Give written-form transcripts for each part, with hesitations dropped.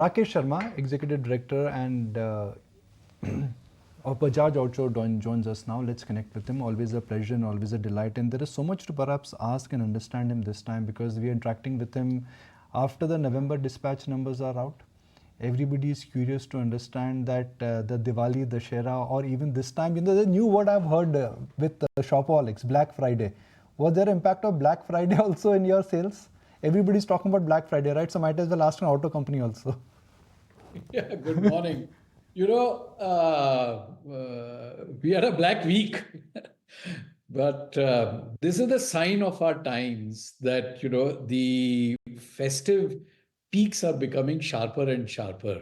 Rakesh Sharma, Executive Director and of Bajaj Auto joins us now. Let's connect with him. Always a pleasure and always a delight. And there is so much to perhaps ask and understand him this time because we are interacting with him after the November dispatch numbers are out. Everybody is curious to understand that the Diwali, Dussehra, or even this time, the new word I've heard with shopaholics, Black Friday. Was there impact of Black Friday also in your sales? Everybody's talking about Black Friday, right? So might as well ask an auto company also. Yeah, good morning. We had a black week, but this is the sign of our times that, the festive peaks are becoming sharper and sharper.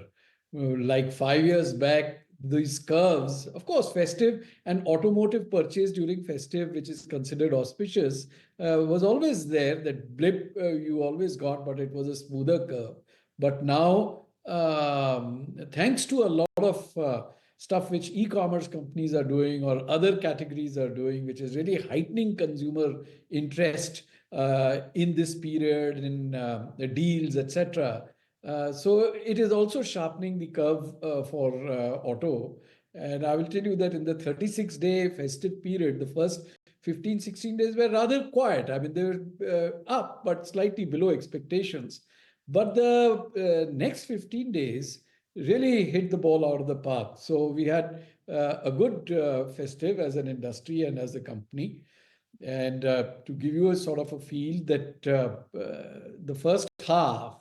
Like 5 years back, these curves, of course, festive and automotive purchase during festive, which is considered auspicious, was always there. That blip you always got, but it was a smoother curve. But now, thanks to a lot of stuff which e-commerce companies are doing or other categories are doing, which is really heightening consumer interest in this period, in the deals, etc. So it is also sharpening the curve for auto. And I will tell you that in the 36-day festive period, the first 15, 16 days were rather quiet. I mean, they were up, but slightly below expectations. But the next 15 days really hit the ball out of the park. So we had a good festive as an industry and as a company. And to give you a sort of a feel that the first half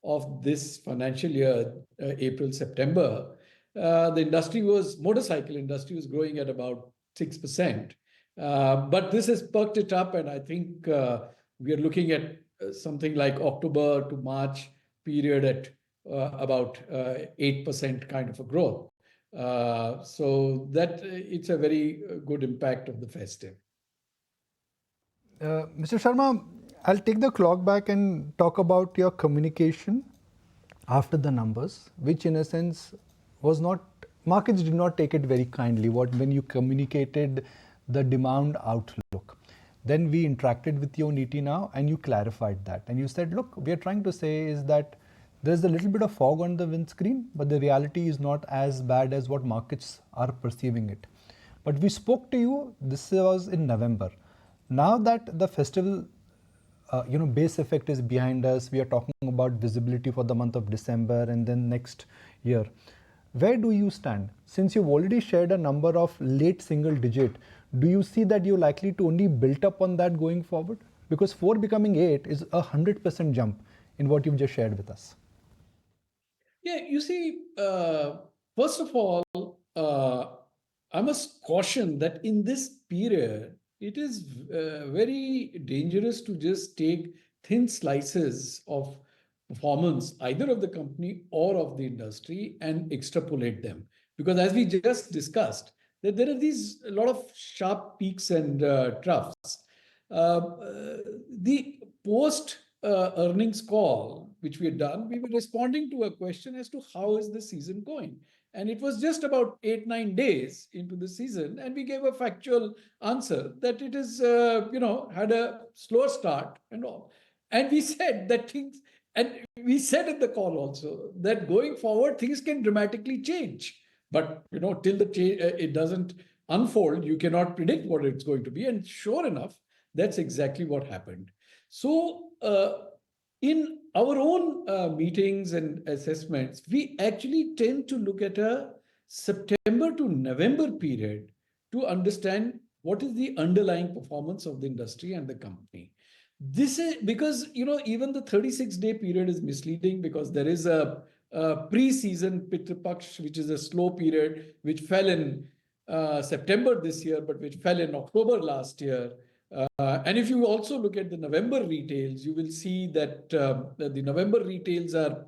of this financial year, April, September, motorcycle industry was growing at about 6%. But this has perked it up, and I think we are looking at something like October to March period at about 8% kind of a growth. So that it's a very good impact of the festive. Mr. Sharma, I'll take the clock back and talk about your communication after the numbers, which in a sense was not, markets did not take it very kindly when you communicated the demand outlook. Then we interacted with you on ET Now and you clarified that. And you said, look, we are trying to say is that there's a little bit of fog on the windscreen, but the reality is not as bad as what markets are perceiving it. But we spoke to you, this was in November. Now that the festival base effect is behind us, we are talking about visibility for the month of December and then next year. Where do you stand? Since you've already shared a number of late single digit, do you see that you're likely to only build up on that going forward? Because 4 becoming 8 is a 100% jump in what you've just shared with us. Yeah, you see, first of all, I must caution that in this period, it is very dangerous to just take thin slices of performance, either of the company or of the industry, and extrapolate them. Because as we just discussed, that there are these a lot of sharp peaks and troughs. The post earnings call, which we had done, we were responding to a question as to how is the season going. And it was just about 8-9 days into the season, and we gave a factual answer that it is, had a slower start and all. And we said that things, and we said in the call also that going forward things can dramatically change. But till it doesn't unfold, you cannot predict what it's going to be. And sure enough, that's exactly what happened. So in our own meetings and assessments, we actually tend to look at a September to November period to understand what is the underlying performance of the industry and the company. This is because, even the 36-day period is misleading because there is a pre-season Pitru Paksh, which is a slow period, which fell in September this year, but which fell in October last year. And if you also look at the November retails, you will see that the November retails are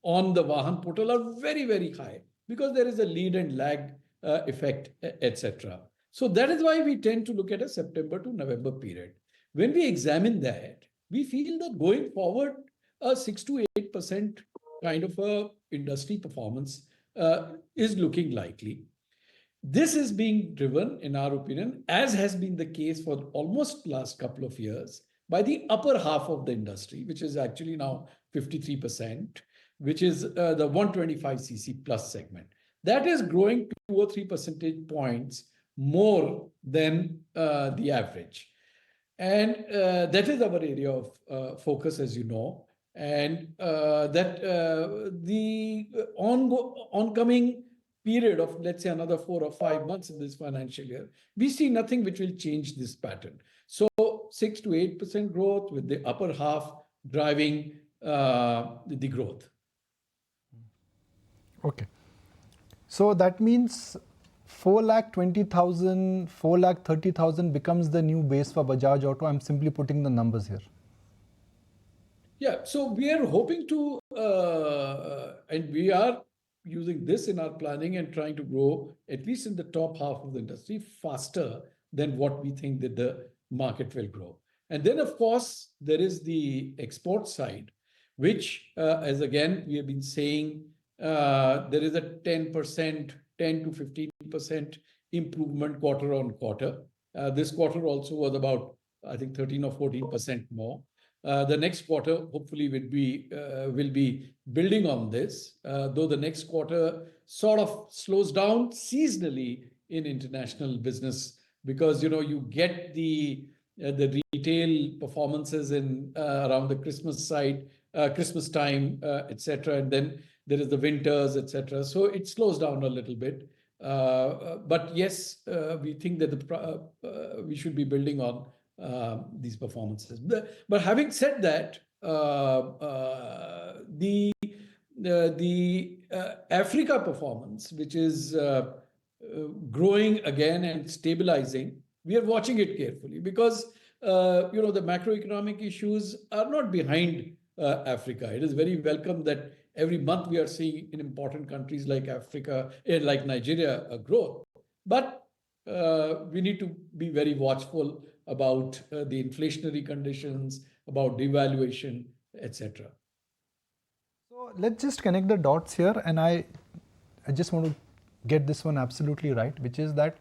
on the Vahan portal are very, very high because there is a lead and lag effect, etc. So that is why we tend to look at a September to November period. When we examine that, we feel that going forward, a 6 to 8% kind of a industry performance is looking likely. This is being driven, in our opinion, as has been the case for almost last couple of years, by the upper half of the industry, which is actually now 53%. which is the 125cc plus segment. That is growing 2 or 3 percentage points more than the average. And that is our area of focus, as you know. And that the oncoming period of, let's say, another 4 or 5 months in this financial year, we see nothing which will change this pattern. So 6 to 8% growth, with the upper half driving the growth. Okay. So that means 4,20,000, 4,30,000 becomes the new base for Bajaj Auto. I'm simply putting the numbers here. Yeah, so we are hoping to, and we are using this in our planning and trying to grow, at least in the top half of the industry, faster than what we think that the market will grow. And then, of course, there is the export side, which, as again, we have been saying, there is a 10%, 10 to 15% improvement quarter on quarter. This quarter also was about, I think, 13 or 14% more. The next quarter hopefully will be building on this, though the next quarter sort of slows down seasonally in international business, because you get the retail performances in around the Christmas time, etc., and then there is the winters, etc. So it slows down a little bit. But yes, we think that we should be building on these performances. But having said that, the Africa performance, which is growing again and stabilizing, we are watching it carefully, because the macroeconomic issues are not behind Africa. It is very welcome that every month we are seeing in important countries like Africa, like Nigeria, a growth. But we need to be very watchful about the inflationary conditions, about devaluation, etc. So let's just connect the dots here, and I just want to get this one absolutely right, which is that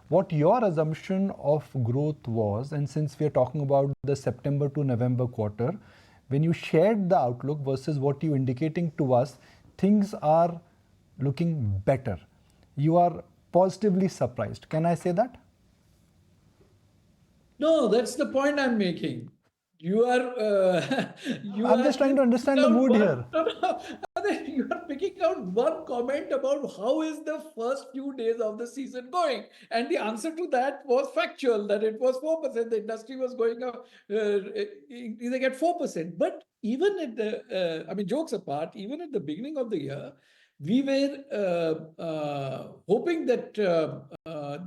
what your assumption of growth was, and since we are talking about the September to November quarter, when you shared the outlook versus what you're indicating to us, things are looking better. You are positively surprised. Can I say that? No, that's the point I'm making. You are I'm just trying to understand the mood here. You are picking out one comment about how is the first few days of the season going, and the answer to that was factual, that it was 4%. The industry was going up, they get 4%. But even at the, jokes apart, even at the beginning of the year, we were hoping that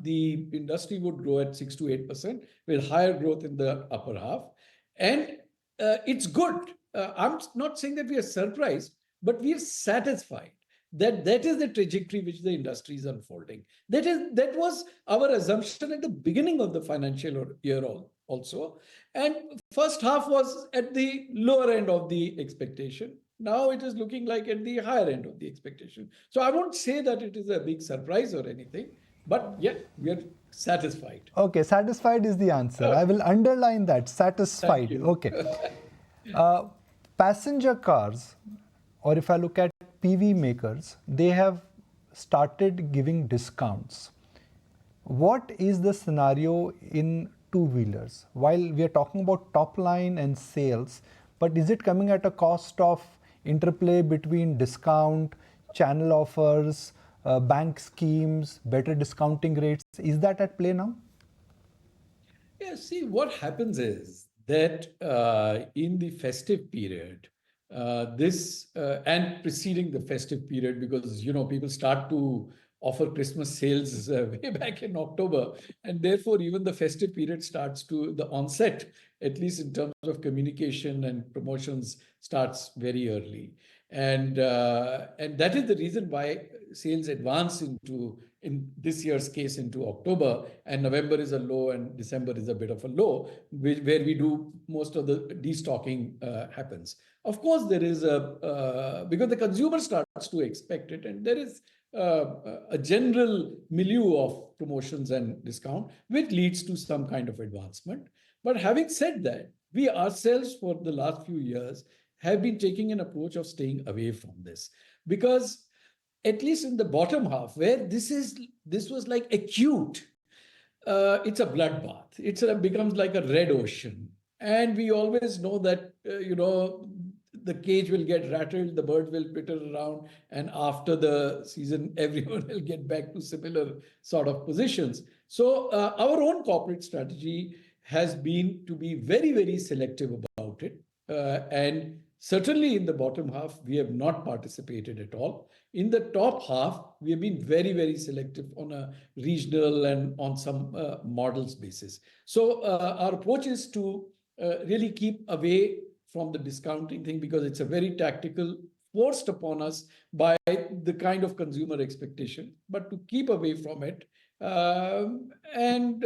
the industry would grow at 6 to 8%, with higher growth in the upper half. And it's good. I'm not saying that we are surprised, but we are satisfied that that is the trajectory which the industry is unfolding. That was our assumption at the beginning of the financial year also. And first half was at the lower end of the expectation. Now it is looking like at the higher end of the expectation. So I won't say that it is a big surprise or anything, but yeah, we are satisfied. Okay, satisfied is the answer. I will underline that, satisfied. Okay. Passenger cars, or if I look at PV makers, they have started giving discounts. What is the scenario in two-wheelers? While we are talking about top line and sales, but is it coming at a cost of interplay between discount, channel offers, bank schemes, better discounting rates? Is that at play now? Yeah, see, what happens is that in the festive period, and preceding the festive period, because people start to offer Christmas sales way back in October, and therefore even the festive period starts to the onset, at least in terms of communication and promotions, starts very early, and that is the reason why sales advance in this year's case into October, and November is a low and December is a bit of a low, where we do most of the destocking happens. Of course, there is because the consumer starts to expect it, and there is a general milieu of promotions and discount, which leads to some kind of advancement. But having said that, we ourselves for the last few years have been taking an approach of staying away from this, because at least in the bottom half, where this was like acute, it's a bloodbath. Becomes like a red ocean, and we always know that the cage will get rattled, the birds will twitter around, and after the season, everyone will get back to similar sort of positions. So our own corporate strategy has been to be very, very selective about it, and certainly in the bottom half, we have not participated at all. In the top half, we have been very, very selective on a regional and on some models basis. So our approach is to really keep away from the discounting thing, because it's a very tactical, forced upon us by the kind of consumer expectation, but to keep away from it, and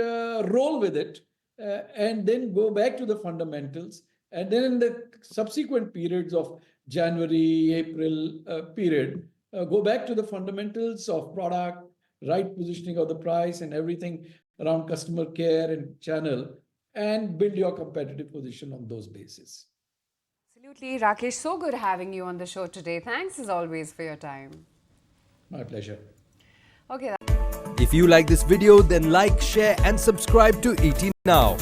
roll with it, and then go back to the fundamentals. And then in the subsequent periods of January, April period, go back to the fundamentals of product, right positioning of the price and everything around customer care and channel, and build your competitive position on those bases. Absolutely. Rakesh, so good having you on the show today. Thanks as always for your time. My pleasure. Okay. If you like this video, then like, share and subscribe to ET Now.